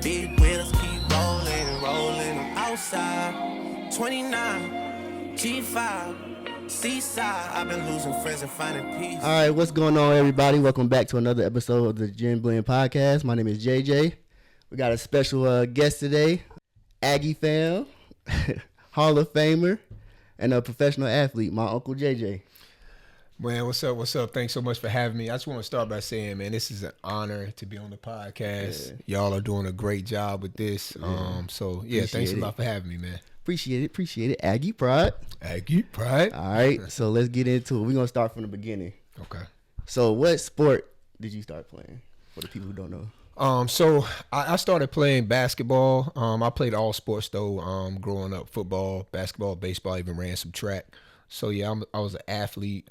Big wheels keep rolling, rolling. I'm outside, 29, G5, Seaside. I've been losing friends and finding peace. All right, what's going on, everybody? Welcome back to another episode of the Gin Blend Podcast. My name is JJ. We got a special guest today, Aggie fam, Hall of Famer, and a professional athlete, my Uncle JJ. Man, what's up? What's up? Thanks so much for having me. I just want to start by saying, man, this is an honor to be on the podcast. Yeah. Y'all are doing a great job with this. Appreciate thanks a it. lot for having me, man. Appreciate it. Aggie pride. Aggie pride. All right, so let's get into it. We're going to start from the beginning. Okay. So what sport did you start playing, for the people who don't know? So I started playing basketball. I played all sports though. Growing up, football, basketball, baseball, even ran some track. So yeah, I was an athlete.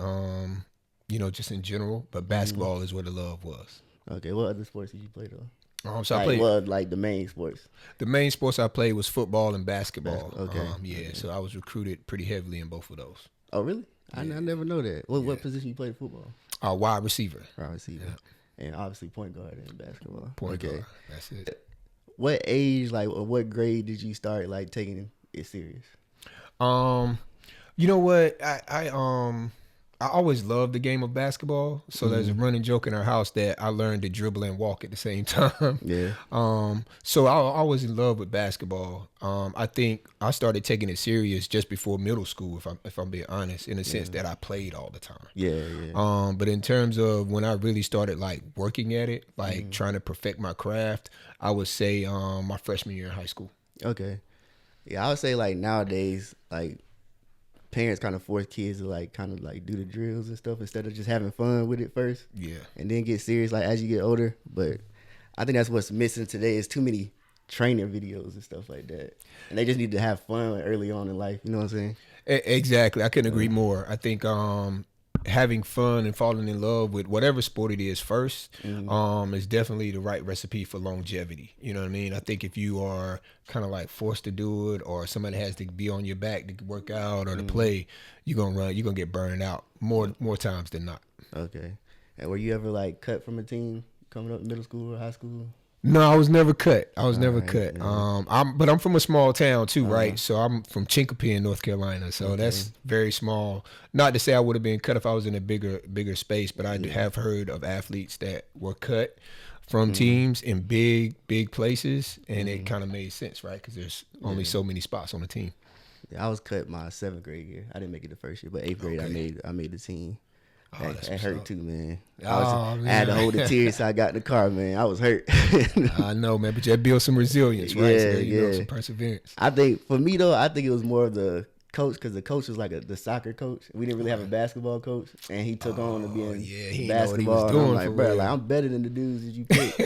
Just in general, but basketball is where the love was. Okay, what other sports did you play though? So I played like the main sports. The main sports I played was football and basketball. Okay. So I was recruited pretty heavily in both of those. Oh really? Yeah. I never know that. What position you played football? Wide receiver. Wide receiver. Yeah. And obviously point guard in basketball. Point guard. That's it. What age, or what grade did you start taking it serious? You know what? I always loved the game of basketball. So there's a running joke in our house that I learned to dribble and walk at the same time. Yeah. So I was in love with basketball. I think I started taking it serious just before middle school, if I'm being honest, in the sense that I played all the time. Yeah. But in terms of when I really started working at it, trying to perfect my craft, I would say my freshman year in high school. Okay. Yeah, I would say nowadays, parents kind of force kids to do the drills and stuff instead of just having fun with it first. Yeah. And then get serious as you get older. But I think that's what's missing today is too many training videos and stuff like that. And they just need to have fun early on in life. You know what I'm saying? Exactly. I couldn't agree more. I think having fun and falling in love with whatever sport it is first is definitely the right recipe for longevity. You know what I mean? I think if you are kind of forced to do it, or somebody has to be on your back to work out or to play, you're gonna get burned out more times than not. Okay. And were you ever cut from a team coming up in middle school or high school? No, I was never cut. Cut. Yeah. I'm from a small town too, right? So I'm from Chincopi in North Carolina. So that's very small. Not to say I would have been cut if I was in a bigger space, but I have heard of athletes that were cut from teams in big places, and it kind of made sense, right? Because there's only so many spots on the team. Yeah, I was cut my 7th grade year. I didn't make it the first year, but 8th grade I made the team. Oh, it hurt too, man. Man. I had to hold the tears so I got in the car, man. I was hurt. I know, man, but you had to build some resilience, right? Some perseverance. I think, for me, though, it was more of the coach, because the coach was the soccer coach. We didn't really have a basketball coach, and he took on to be in basketball. Know what he was doing, I'm bro, I'm better than the dudes that you picked.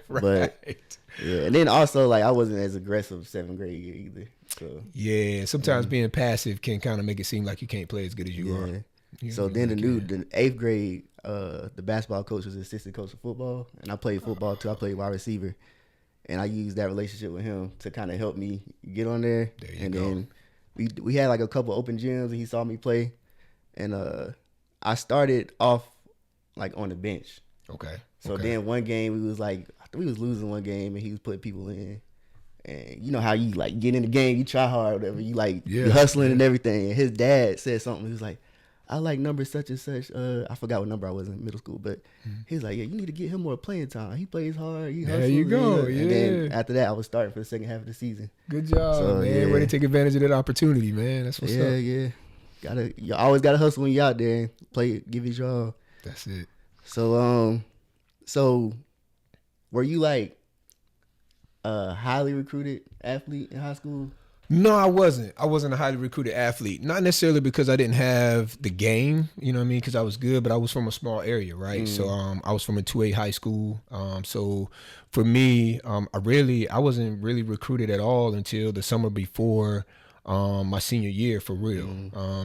Right. But, yeah, and then also, I wasn't as aggressive 7th grade year either. So yeah, sometimes being passive can kind of make it seem like you can't play as good as you are. So then the 8th grade, the basketball coach was assistant coach of football, and I played football too. I played wide receiver, and I used that relationship with him to kind of help me get on there. Then we had a couple open gyms, and he saw me play, and I started off on the bench. Okay. So then one game we was losing one game, and he was putting people in. And you know how you get in the game, you try hard, whatever. You hustling and everything. And his dad said something. He was like, I like number such and such. I forgot what number I was in middle school, but he was like, yeah, you need to get him more playing time. He plays hard. He hustles. There you go. And then after that, I was starting for the second half of the season. Good job, man. Ready to take advantage of that opportunity, man. That's what's up. Yeah. You always gotta hustle when you're out there and play. Give it your all. That's it. So were you a highly recruited athlete in high school? No, I wasn't. I wasn't a highly recruited athlete. Not necessarily because I didn't have the game, you know what I mean? Because I was good, but I was from a small area, right? So I was from a 2A high school. So for me, I wasn't really recruited at all until the summer before my senior year, for real.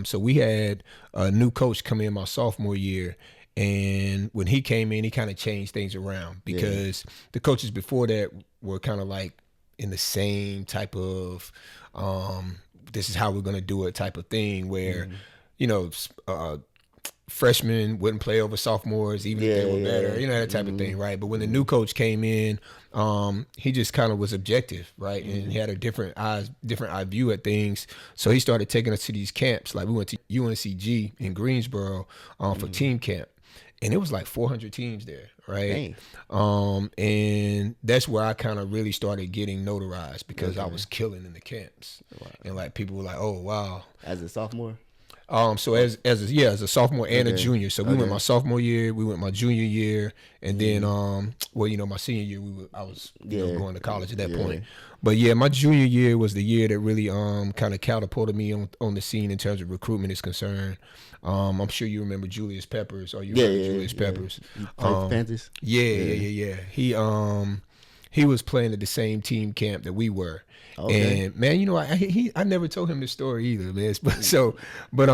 So we had a new coach come in my sophomore year. And when he came in, he kind of changed things around because the coaches before that were kind of in the same type of this is how we're going to do it type of thing where, freshmen wouldn't play over sophomores, even if they were better, you know, that type of thing, right? But when the new coach came in, he just kind of was objective, right? And he had a different eye view at things. So he started taking us to these camps. Like we went to UNCG in Greensboro for team camp. And it was like 400 teams there, right? And that's where I kind of really started getting notarized because I was killing in the camps. Wow. And like people were like, oh, wow. As a sophomore? So as a sophomore and a junior. So we went my sophomore year, we went my junior year, and then well, you know, my senior year I was going to college at that point. But yeah, my junior year was the year that really kind of catapulted me on the scene in terms of recruitment is concerned. I'm sure you remember Julius Peppers, or you remember Julius Peppers. Panthers. Yeah. He was playing at the same team camp that we were. Okay. And man, you know, I never told him this story either, man. But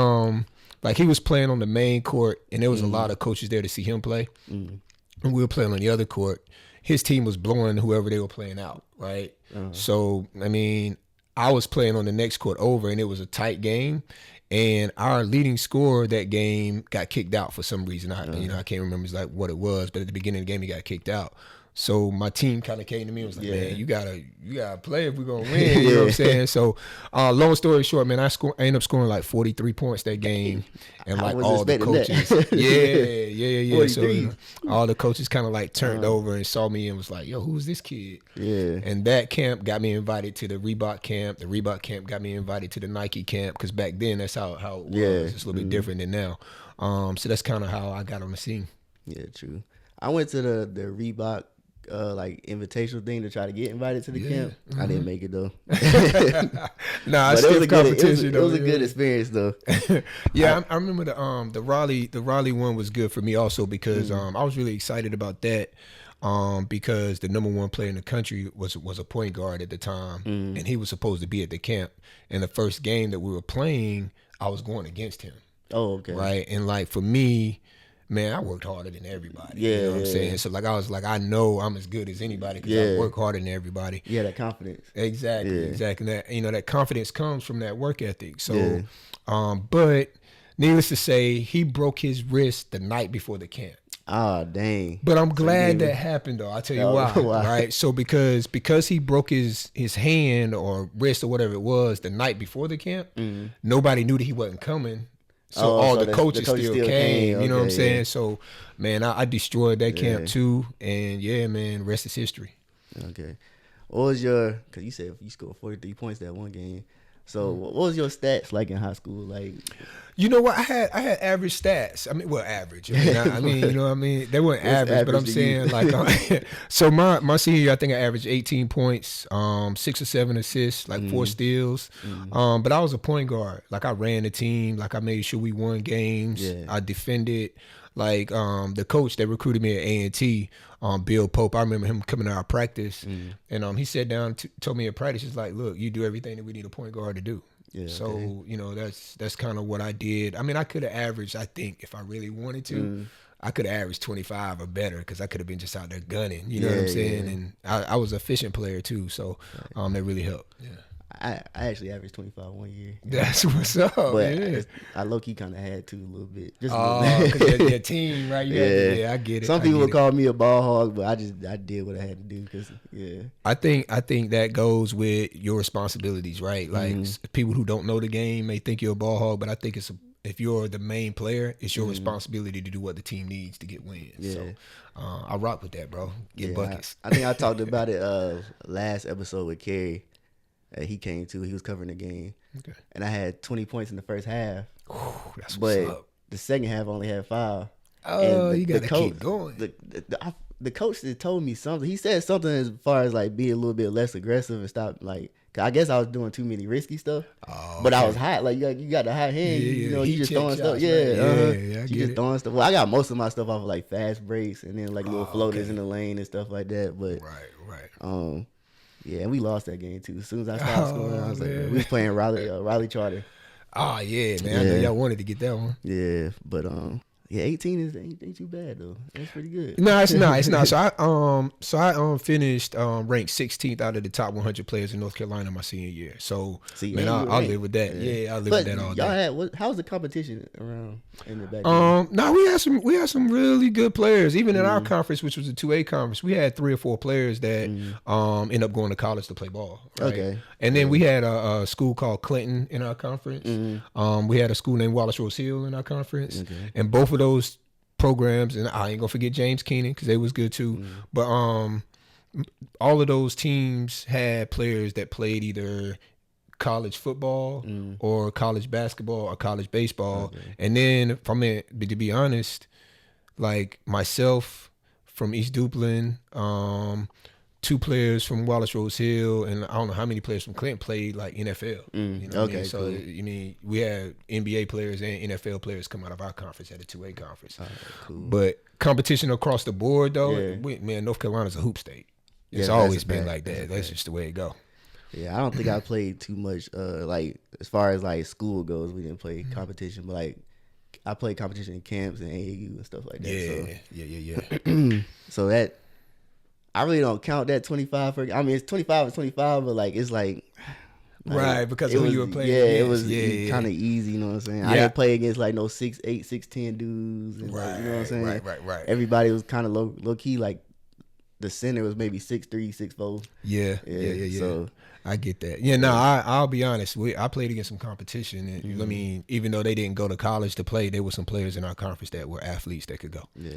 like he was playing on the main court, and there was a lot of coaches there to see him play. And we were playing on the other court. His team was blowing whoever they were playing out, right? So I mean, I was playing on the next court over, and it was a tight game. And our leading scorer that game got kicked out for some reason. I can't remember exactly what it was, but at the beginning of the game, he got kicked out. So my team kind of came to me and was like, man, you gotta play if we're gonna win. You know what I'm saying? So long story short, man, I ended up scoring like 43 points that game. And like all the coaches. Yeah. So you know, all the coaches kind of like turned over and saw me and was like, yo, who's this kid? Yeah. And that camp got me invited to the Reebok camp. The Reebok camp got me invited to the Nike camp, because back then that's how it was. It's a little bit different than now. So that's kind of how I got on the scene. Yeah, true. I went to the Reebok like invitational thing to try to get invited to the camp. I didn't make it though. Nah, it was a competition. It was a good experience though. I remember the Raleigh one was good for me also because I was really excited about that. Because the number one player in the country was a point guard at the time, and he was supposed to be at the camp. And the first game that we were playing, I was going against him. Oh, okay. Right, and like for me, man, I worked harder than everybody. You know what I'm saying? So like I was like, I know I'm as good as anybody because I work harder than everybody. Yeah, that confidence. Exactly. That, you know, that confidence comes from that work ethic. So, but needless to say, he broke his wrist the night before the camp. Ah, dang. But I'm glad that happened though. I'll tell you why. Right? So because he broke his hand or wrist or whatever it was the night before the camp, nobody knew that he wasn't coming. So the coaches still came. You know what I'm saying? Yeah. So, man, I destroyed that camp too. And yeah, man, rest is history. Okay. What was your, because you said you scored 43 points that one game. So what was your stats like in high school? Like, you know what? I had average stats. I mean, well, average. I mean, you know what I mean? They weren't average, but I'm saying like, so my senior year, I think I averaged 18 points, 6 or 7 assists, like 4 steals. But I was a point guard. Like I ran the team. Like I made sure we won games. I defended. Like the coach that recruited me at A&T, Bill Pope, I remember him coming to our practice, and he sat down, told me at practice, he's like, look, you do everything that we need a point guard to do. Yeah, so, you know, that's kind of what I did. I mean, I could have averaged, I think, if I really wanted to, I could have averaged 25 or better because I could have been just out there gunning. You know what I'm saying? And I was an efficient player, too, so that really helped. Yeah. I actually averaged 25 one year. That's what's up. But I low-key kind of had to a little bit. Just because your team, right? I get it. Some people would call me a ball hog, but I did what I had to do. Cause, I think that goes with your responsibilities, right? Like people who don't know the game may think you're a ball hog, but I think if you're the main player, it's your responsibility to do what the team needs to get wins. Yeah. So I rock with that, bro. Get buckets. I think I talked about it last episode with Kerry. He came too. He was covering the game. Okay. And I had 20 points in the first half. Ooh, that's what's up. The second half I only had 5. Oh, you got to keep going. The coach that told me something. He said something as far as like being a little bit less aggressive and stop like. Cause I guess I was doing too many risky stuff. Oh, but I was hot. Like you got the hot hand. You know, you just throwing stuff. You just throwing stuff. Well, I got most of my stuff off of like fast breaks and then like little floaters in the lane and stuff like that. But right. Yeah, and we lost that game too. As soon as I started scoring, I was like, we was playing Raleigh Charter. Oh yeah, man. I know y'all wanted to get that one. Yeah, but Yeah, 18 ain't too bad though. That's pretty good. No, it's not. It's not. So I finished ranked 16th out of the top 100 players in North Carolina my senior year. So See, man, and you I'll ranked. live with that. Yeah, I'll live But with that all y'all day. how's the competition around in the back then? No, we had some really good players. Even in our conference, which was a 2A conference, we had 3 or 4 players that end up going to college to play ball. Right? Okay. And then we had a school called Clinton in our conference. We had a school named Wallace Rose Hill in our conference. Okay. And both of those programs, and I ain't gonna forget James Keenan because they was good too. But all of those teams had players that played either college football or college basketball or college baseball. Okay. And then to be honest, like myself from East Duplin, 2 players from Wallace Rose Hill, and I don't know how many players from Clinton played like NFL. You know what I mean? So cool. we had NBA players and NFL players come out of our conference at a 2A conference. Cool. But competition across the board though, Yeah. North Carolina's a hoop state. It's Yeah, always that's a been fact. like that. That's just the way it go. Yeah, I don't think I played too much. Like as far as like school goes, we didn't play competition, but like I played competition in camps and AAU and stuff like that. Yeah. So that I really don't count that 25 for. I mean, it's 25 is 25, but like it's like Right, because of who you were playing Yeah, against. it was kind of easy. You know what I'm saying? I Yeah. didn't play against like no 6'8", 6'10" dudes. And like, you know what I'm saying? Right. Everybody was kind of low key. Like the center was maybe 6'3", 6'4". Yeah. So I get that. Yeah, no, I'll be honest. I played against some competition, and I mean, even though they didn't go to college to play, there were some players in our conference that were athletes that could go. yeah,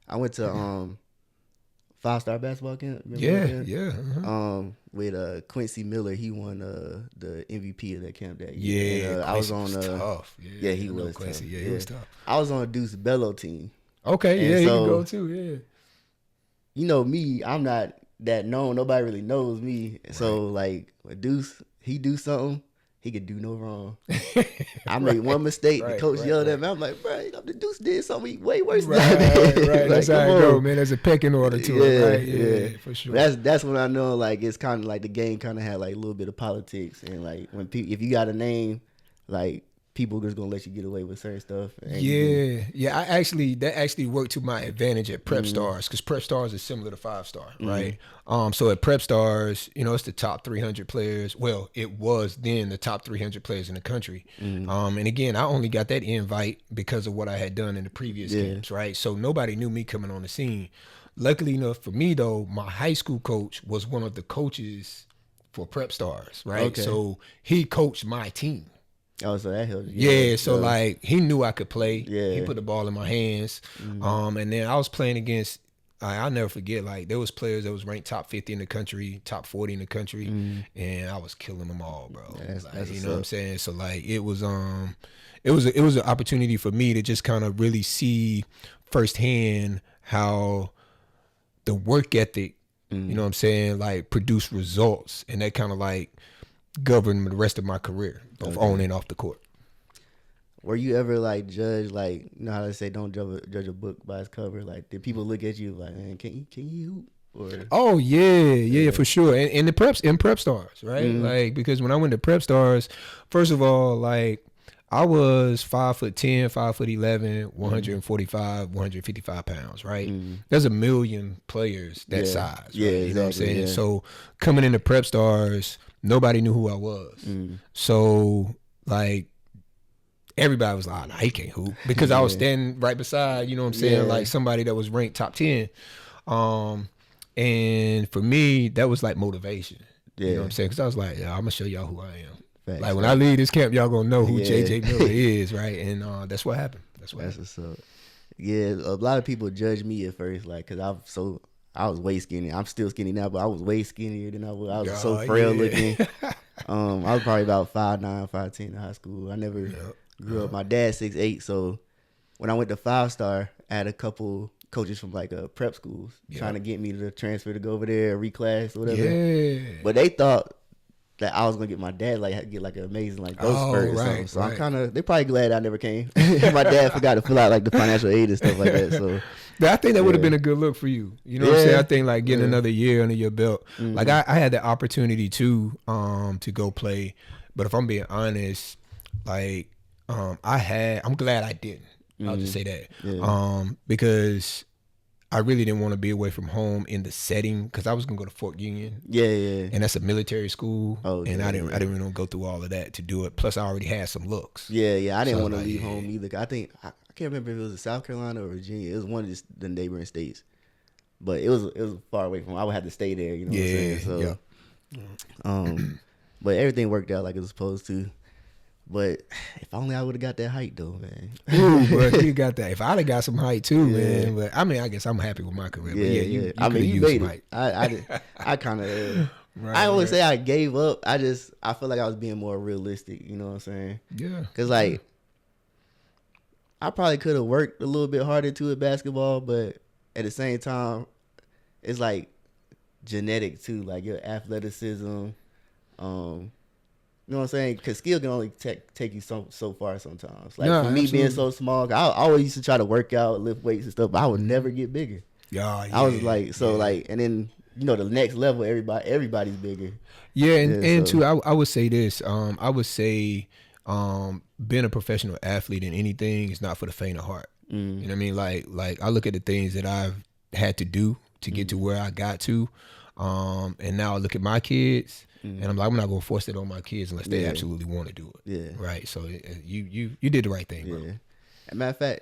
I went to 5-star basketball camp. Yeah. With Quincy Miller, he won the MVP of that camp that year. Yeah, and, I was on tough. Yeah, he I know was Quincy. tough. Yeah, he was tough. I was on Deuce Bello team. Okay, And yeah, he so- can go too. Yeah. You know me, I'm not that known. Nobody really knows me. So like when Deuce, he do something, he could do no wrong. I made one mistake. The coach yelled at me. I'm like, bro, the Deuce did something way worse than that. Right. Like, That's how come it go, on. man. There's a pecking order to it, right? Yeah, for sure. That's when I know like it's kind of like the game kind of had like a little bit of politics and like when people if you got a name like people just gonna let you get away with certain stuff. And Yeah. That actually worked to my advantage at Prep Stars because Prep Stars is similar to 5-star, right? So at Prep Stars, it's the top 300 players. Well, it was then the top 300 players in the country. And again, I only got that invite because of what I had done in the previous games, right? So nobody knew me coming on the scene. Luckily enough for me, though, my high school coach was one of the coaches for Prep Stars, right? Okay. So he coached my team. Oh, so that helps. Yeah, so like he knew I could play. Yeah. He put the ball in my hands. And then I was playing against I'll never forget, like there was players that was ranked top 50 in the country, top 40 in the country, and I was killing them all, bro. That's you know what I'm saying? So like it was an opportunity for me to just kind of really see firsthand how the work ethic, you know what I'm saying, like produce results, and that kind of like governed the rest of my career, both on and off the court. Were you ever like judged, like, you know how they say don't judge a book by its cover? Like, did people look at you like, man, can you hoop? Or Oh yeah, for sure. And in Prep Stars, right? Like because when I went to Prep Stars, first of all, like I was 5'10", 5'11", 145, 155 pounds, right? There's a million players that size, right? Yeah, You know what I'm exactly, saying? yeah. So coming into Prep Stars, nobody knew who I was. So like everybody was like, nah, he can't hoop. Because I was standing right beside, you know what I'm saying, like somebody that was ranked top 10. And for me, that was like motivation. You know what I'm saying? Because I was like, yeah, I'm going to show y'all who I am. Facts, like when I leave this camp, y'all going to know who Yeah. JJ Miller is, right? And that's what happened. That's what's up. Yeah, a lot of people judge me at first, like, because I was way skinny. I'm still skinny now, but I was way skinnier than I was. I was so frail looking. I was probably about 5'9", 5'10" in high school. I never grew up. My dad's 6'8", so when I went to 5-star, I had a couple coaches from like prep schools trying to get me to transfer to go over there, reclass, whatever. Yeah. But they thought that I was gonna get my dad get like an amazing like growth spurt or something. So I'm kind of, they probably glad I never came. My dad forgot to fill out like the financial aid and stuff like that. So I think that would have been a good look for you. You know what I'm saying? I think like getting another year under your belt. Like I had the opportunity to go play, but if I'm being honest, like I'm glad I didn't. I'll just say that. Yeah. Because I really didn't want to be away from home in the setting, because I was gonna go to Fort Union. Yeah. And that's a military school. Oh, and yeah, I didn't really want to go through all of that to do it. Plus I already had some looks. Yeah. I didn't So want to like, leave home either. I think I can't remember if it was in South Carolina or Virginia. It was one of the neighboring states, but it was far away from. I would have to stay there. You know what I'm saying? So, but everything worked out like it was supposed to. But if only I would have got that height though, man. Ooh, bro, you got that. If I'd have got some height too, man. But I mean, I guess I'm happy with my career. But you I mean, you used made some height. it. I kind of. Right, I always say I gave up. I feel like I was being more realistic. You know what I'm saying? Yeah. Because like, I probably could have worked a little bit harder too at basketball, but at the same time, it's like genetic too. Like your athleticism. You know what I'm saying? Because skill can only take you so far sometimes. Like for me being so small, I always used to try to work out, lift weights and stuff, but I would never get bigger. Yeah. I was like, like, and then, you know, the next level, everybody's bigger. Yeah, and too, I would say this. I would say being a professional athlete in anything is not for the faint of heart. You know what I mean? Like I look at the things that I've had to do to get to where I got to. And now I look at my kids, and I'm like, I'm not gonna force it on my kids unless they absolutely want to do it. Yeah. Right. So you did the right thing, bro. Yeah. As a matter of fact,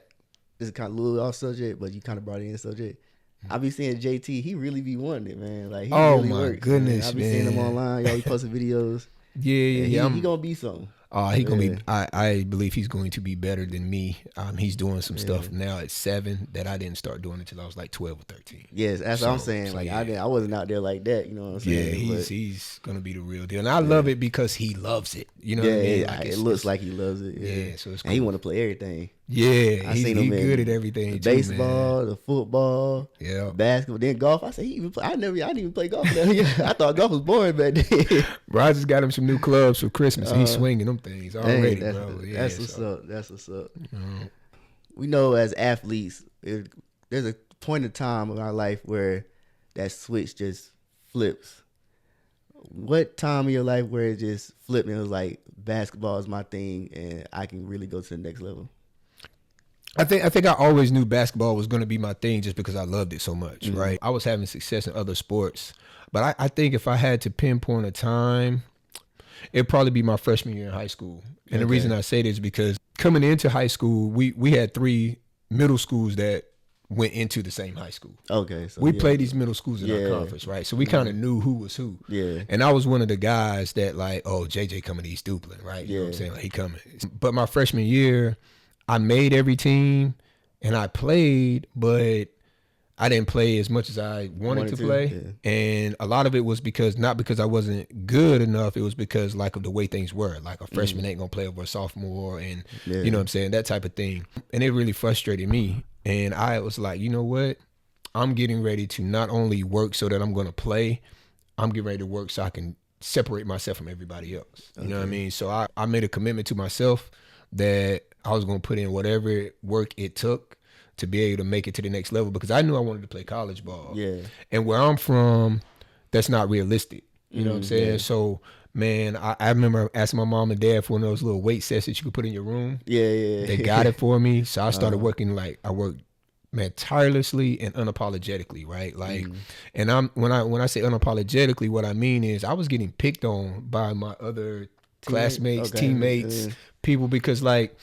this is kind of a little off subject, but you kind of brought it in subject. I be seeing JT, he really be wanting it, man. Like he really my works, goodness, man. I be seeing him online. Y'all be posting videos. Yeah. He gonna be something. He gonna be. I believe he's going to be better than me. He's doing some stuff now at 7 that I didn't start doing until I was like 12 or 13. Yes, that's what I'm saying. Like I wasn't out there like that. You know what I'm saying? Yeah, he's gonna be the real deal, and I love it because he loves it. You know what I mean? Like it looks like he loves it. Yeah, so it's cool. And he want to play everything. Yeah, I seen him good at everything. The too, baseball, man. the football, basketball, then golf. I said he even play. I didn't even play golf. I thought golf was boring back then. Bro, I just got him some new clubs for Christmas. He's swinging them things already, bro. That's what's up. That's what's up. We know as athletes, there's a point in time in our life where that switch just flips. What time in your life where it just flipped and it was like basketball is my thing and I can really go to the next level? I think I always knew basketball was going to be my thing just because I loved it so much, right? I was having success in other sports, but I think if I had to pinpoint a time, it'd probably be my freshman year in high school. And the reason I say this is because coming into high school, we had 3 middle schools that went into the same high school. Okay. So we played these middle schools in our conference, right? So we kind of knew who was who. Yeah. And I was one of the guys that like, oh, JJ coming to East Duplin, right? You know what I'm saying? Like he coming. But my freshman year, I made every team and I played, but I didn't play as much as I wanted to play. Yeah. And a lot of it was not because I wasn't good enough. It was because like of the way things were. Like a freshman ain't gonna play over a sophomore and you know what I'm saying? That type of thing. And it really frustrated me. And I was like, you know what? I'm getting ready to not only work so that I'm gonna play, I'm getting ready to work so I can separate myself from everybody else. You know what I mean? So I made a commitment to myself that I was gonna put in whatever work it took to be able to make it to the next level because I knew I wanted to play college ball. Yeah. And where I'm from, that's not realistic. You know what I'm saying? Yeah. So, man, I remember asking my mom and dad for one of those little weight sets that you could put in your room. Yeah. They got it for me. So I started working I worked, man, tirelessly and unapologetically, right? Like, and when I say unapologetically, what I mean is I was getting picked on by my other classmates, teammates, people, because like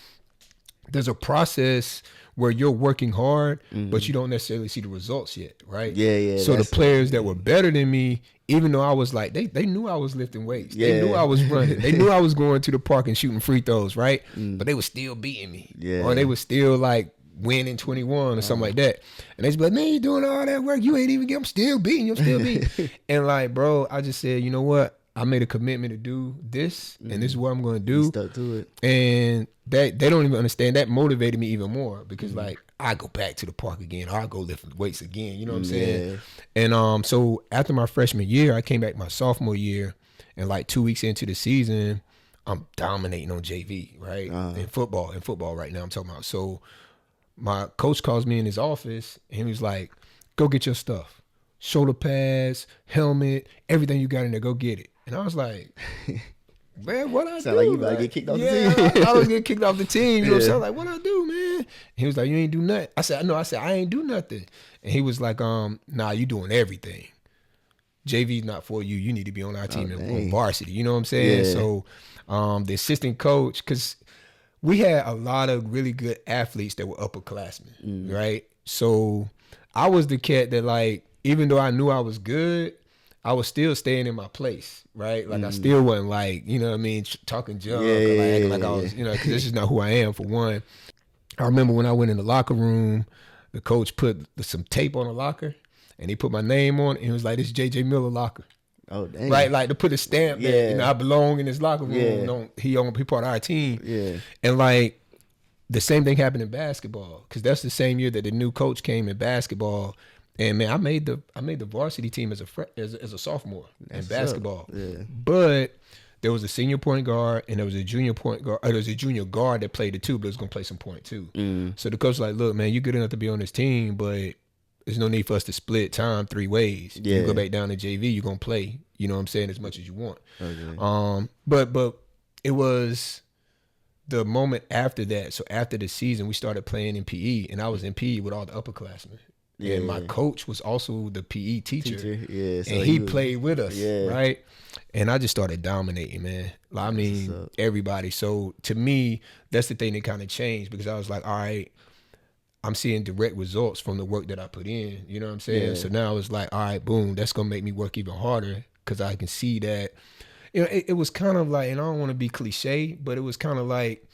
there's a process where you're working hard, but you don't necessarily see the results yet, right? Yeah. So the players that were better than me, even though I was like, they knew I was lifting weights. They knew I was running. They knew I was going to the park and shooting free throws, right? But they were still beating me. Yeah. Or they were still like winning 21 or something like that. And they just be like, man, you doing all that work. You ain't even I'm still beating you. I'm still beating. And like, bro, I just said, you know what? I made a commitment to do this, and this is what I'm going to do. You stuck to it. And they don't even understand. That motivated me even more because, like, I go back to the park again, or I go lift weights again. You know what I'm saying? And so after my freshman year, I came back my sophomore year, and like 2 weeks into the season, I'm dominating on JV, right? In football right now I'm talking about. So my coach calls me in his office, and he was like, go get your stuff. Shoulder pads, helmet, everything you got in there, go get it. And I was like, man, what I Sound do? like you about to get kicked off the team. I was getting kicked off the team. You know what I'm Yeah. saying? Like, what I do, man? He was like, you ain't do nothing. I said, no. I said, I ain't do nothing. And he was like, nah, you doing everything. JV's not for you. You need to be on our team on varsity. You know what I'm saying? Yeah. So, the assistant coach, because we had a lot of really good athletes that were upperclassmen, right? So I was the cat that, like, even though I knew I was good, I was still staying in my place, right? Like, I still wasn't, like, you know what I mean, talking junk or like acting like I was, you know, because this is not who I am, for one. I remember when I went in the locker room, the coach put some tape on the locker, and he put my name on it, and he was like, this is J.J. Miller locker. Oh, dang. Right, like to put a stamp that, you know, I belong in this locker room. Yeah. He part of our team. Yeah. And like the same thing happened in basketball, because that's the same year that the new coach came in basketball. And man, I made the varsity team as a sophomore in basketball. Yeah. But there was a senior point guard and there was a junior point guard. There was a junior guard that played the two, but was gonna play some point too. So the coach was like, look, man, you're good enough to be on this team, but there's no need for us to split time 3 ways. Yeah. You go back down to JV, you're gonna play, you know what I'm saying, as much as you want. Okay. But it was the moment after that. So after the season, we started playing in PE, and I was in PE with all the upperclassmen. Yeah. And my coach was also the PE teacher. Yeah. So And he played with us, Yeah. right? And I just started dominating, man. I mean, everybody. So to me, that's the thing that kind of changed, because I was like, all right, I'm seeing direct results from the work that I put in. You know what I'm saying? Yeah. So now it's like, all right, boom, that's going to make me work even harder, because I can see that, you know, it was kind of like, and I don't want to be cliche, but it was kind of like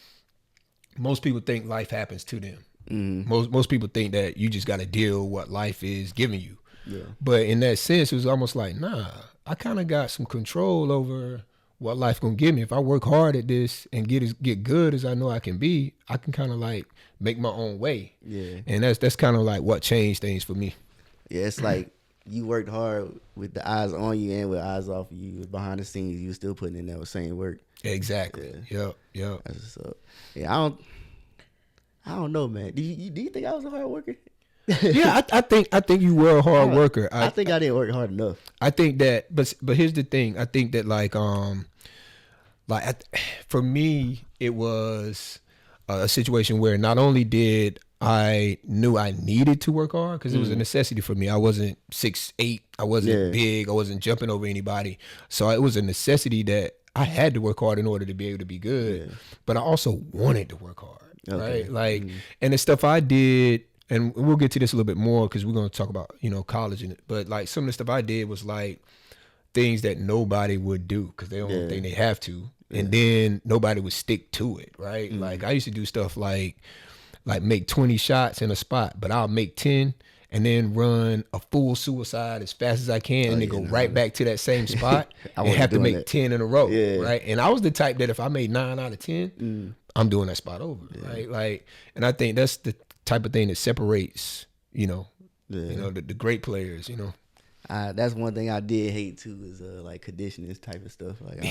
most people think life happens to them. Most people think that you just got to deal with what life is giving you. Yeah. But in that sense, it was almost like, nah, I kind of got some control over what life gonna give me. If I work hard at this and get good as I know I can be, I can kind of like make my own way. Yeah. And that's kind of like what changed things for me. Yeah, it's like you worked hard with the eyes on you and with eyes off of you. Behind the scenes, you were still putting in that same work. Exactly. Yep. That's what's up. Yeah, I don't know, man. Do you think I was a hard worker? Yeah, I think you were a hard worker. I think I didn't work hard enough. I think that, but here's the thing. I think that for me, it was a situation where not only did I knew I needed to work hard, because it was a necessity for me. I wasn't 6'8", I wasn't big, I wasn't jumping over anybody. So it was a necessity that I had to work hard in order to be able to be good. Yeah. But I also wanted to work hard, right? Like, and the stuff I did, and we'll get to this a little bit more because we're going to talk about, you know, college in it. But like some of the stuff I did was like things that nobody would do because they don't think they have to. And then nobody would stick to it, right? Like I used to do stuff like make 20 shots in a spot, but I'll make 10 and then run a full suicide as fast as I can and then go right back to that same spot and have to make 10 in a row, right? And I was the type that if I made 9 out of 10, I'm doing that spot over, right? Like, and I think that's the type of thing that separates, you know, the great players, you know. That's one thing I did hate too is like conditioning type of stuff. Like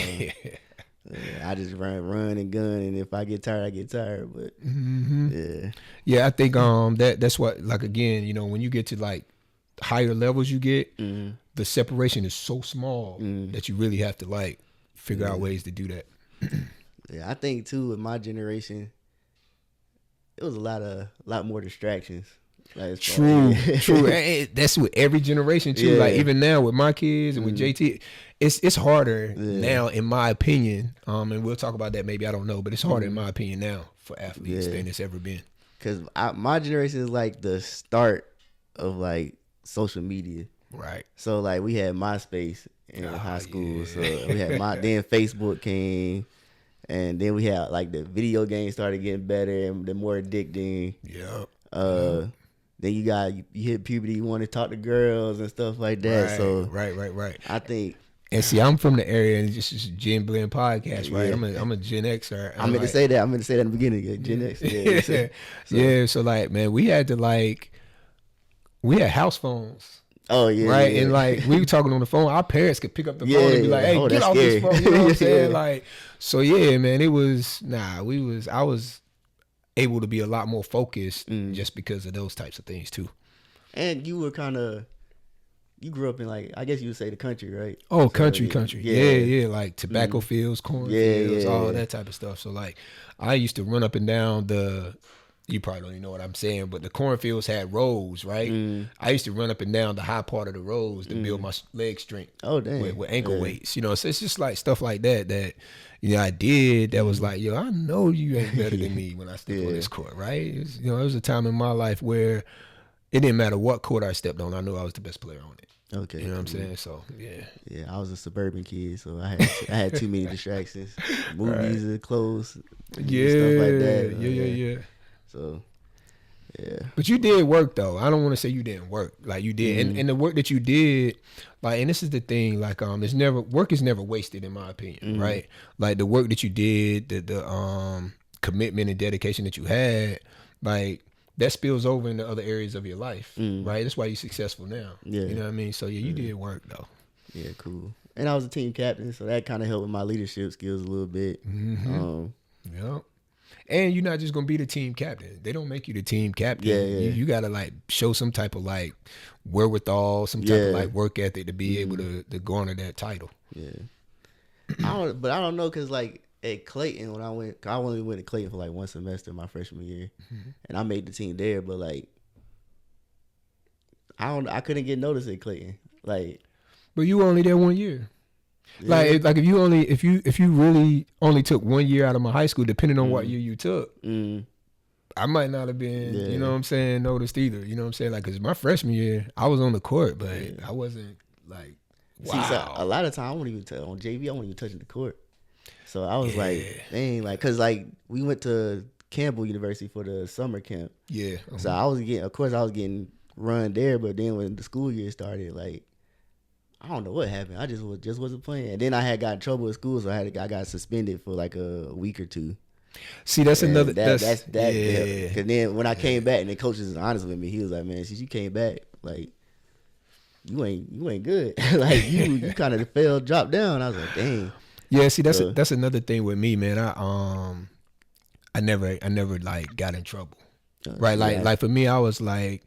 I just run and gun, and if I get tired, I get tired. But I think that's what, like, again, you know, when you get to like higher levels, you get the separation is so small that you really have to like figure out ways to do that. Yeah, I think too in my generation, it was a lot more distractions. Like, true. That's with every generation too. Like even now with my kids and with JT, it's harder now, in my opinion. And we'll talk about that maybe, I don't know, but it's harder in my opinion now for athletes than it's ever been. Because my generation is like the start of like social media. Right. So like we had MySpace in high school. So we had then Facebook came. And then we had like the video games started getting better and the more addicting. Yeah. Then you hit puberty, you want to talk to girls and stuff like that. Right, so right. I think. And see, I'm from the area, and it's just Gen Blend podcast, right? I'm a Gen Xer. I meant to say that. I meant to say that in the beginning. Gen X. Yeah. So like, man, we had house phones. Oh yeah. Right. Yeah. And like we were talking on the phone, our parents could pick up the phone and be like, hey, get off this phone. You know what I'm saying? Like, so yeah, man, I was able to be a lot more focused just because of those types of things too. And you you grew up in like, I guess you would say the country, right? Oh, So, country. Yeah. Yeah. Like tobacco fields, corn Yeah, fields, yeah. all that type of stuff. So like, I used to run up and down you probably don't even know what I'm saying, but the cornfields had roads, right? I used to run up and down the high part of the roads to build my leg strength. Oh, dang. With ankle weights, you know. So it's just like stuff like that, you know, I did that was like, yo, I know you ain't better than me when I step on this court, right? You know, there was a time in my life where it didn't matter what court I stepped on, I knew I was the best player on it. Okay. You know what I'm saying? So yeah. Yeah, I was a suburban kid, so I had too many distractions. Movies and clothes, stuff like that. Yeah. So, yeah. But you did work though. I don't want to say you didn't work. Like you did, and the work that you did, like, and this is the thing, like, work is never wasted in my opinion, right? Like the work that you did, the commitment and dedication that you had, like that spills over into other areas of your life, right? That's why you're successful now. Yeah, you know what I mean. So yeah, you did work though. Yeah, cool. And I was a team captain, so that kind of helped with my leadership skills a little bit. Yep. And you're not just gonna be the team captain. They don't make you the team captain. Yeah. You gotta like show some type of like wherewithal, some type of like work ethic to be able to garner that title. Yeah. I don't know, cause like at Clayton, I only went to Clayton for like one semester my freshman year, and I made the team there. But like, I couldn't get noticed at Clayton. Like, but you were only there 1 year. Yeah. Like if you really only took 1 year out of my high school, depending on what year you took, I might not have been, you know what I'm saying, noticed either. You know what I'm saying? Like, cause my freshman year, I was on the court, but I wasn't like, wow. See, so a lot of time I won't even on JV, I won't even touch the court. So I was like, dang, like, cause like we went to Campbell University for the summer camp. Yeah. So I was getting run there, but then when the school year started, like, I don't know what happened. I just wasn't playing. And then I had got in trouble at school, so I got suspended for like a week or two. See, that's another. That's because then when I came back, and the coach was honest with me, he was like, "Man, since you came back, like you ain't good. Like you kind of failed, dropped down." I was like, "Dang." Yeah, see, that's another thing with me, man. I never like got in trouble, right? Like for me, I was like.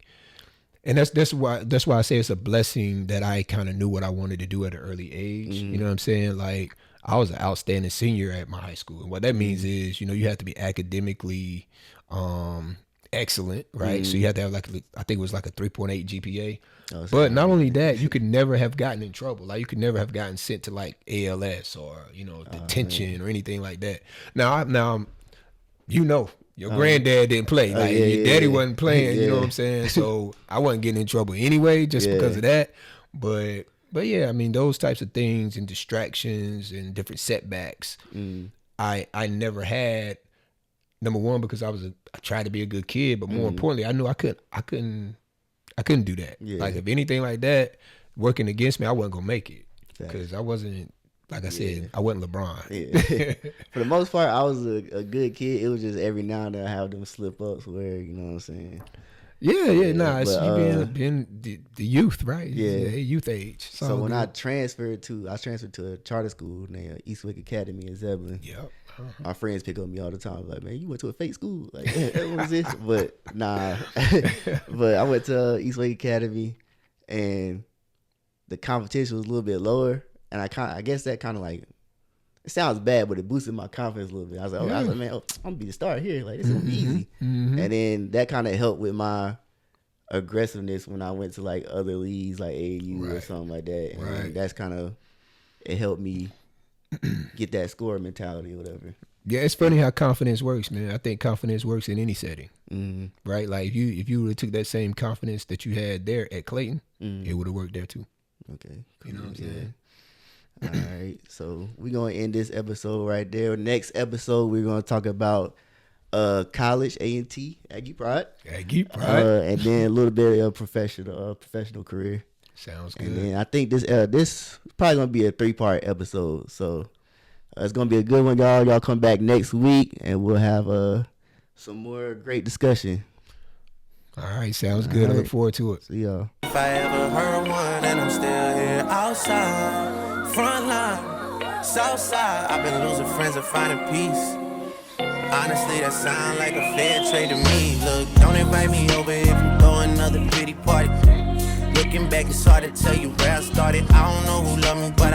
And that's why I say it's a blessing that I kind of knew what I wanted to do at an early age. You know what I'm saying? Like I was an outstanding senior at my high school, and what that means is, you know, you have to be academically excellent, right? So you have to have like I think it was like a 3.8 GPA. But not only that, you could never have gotten in trouble. Like you could never have gotten sent to like ALS or detention or anything like that. Now you know. Your granddad didn't play. Like your daddy wasn't playing, you know what I'm saying? So I wasn't getting in trouble anyway, just because of that. But yeah, I mean, those types of things and distractions and different setbacks, I never had. Number one, because I tried to be a good kid, but more importantly, I knew I couldn't do that. Yeah. Like if anything like that working against me, I wasn't gonna make it because I wasn't. Like I said, I wasn't LeBron. Yeah. For the most part, I was a good kid. It was just every now and then I have them slip ups where, you know what I'm saying? Yeah. Nah, it's you being the youth, right? Yeah, youth age. So when I transferred to a charter school named Eastwick Academy in Zebulon. Yep. My friends pick up me all the time, like, man, you went to a fake school. Like, what was this? But nah. But I went to Eastwick Academy, and the competition was a little bit lower. And I guess that kind of like, it sounds bad, but it boosted my confidence a little bit. I was like, man, I'm gonna be the star here. Like this is gonna be easy. And then that kind of helped with my aggressiveness when I went to like other leagues, like AAU or something like that. And that's kind of, it helped me get that scorer mentality or whatever. Yeah, it's funny how confidence works, man. I think confidence works in any setting, right? Like if you would have took that same confidence that you had there at Clayton, it would have worked there too. Okay, cool. You know what I'm saying? All right, so we're gonna end this episode right there. Next episode, we're gonna talk about college, A&T, Aggie Pride, and then a little bit of professional career. Sounds good. And then I think this is probably gonna be a 3-part episode, so it's gonna be a good one, y'all. Y'all come back next week, and we'll have some more great discussion. All right, sounds good. I look forward to it. See y'all. If I ever heard one, and I'm still here outside. Front line, south side, I've been losing friends and finding peace. Honestly, that sound like a fair trade to me. Look, don't invite me over if you throw another pretty party. Looking back. back, it's hard to tell you where I started. I don't know who loved me, but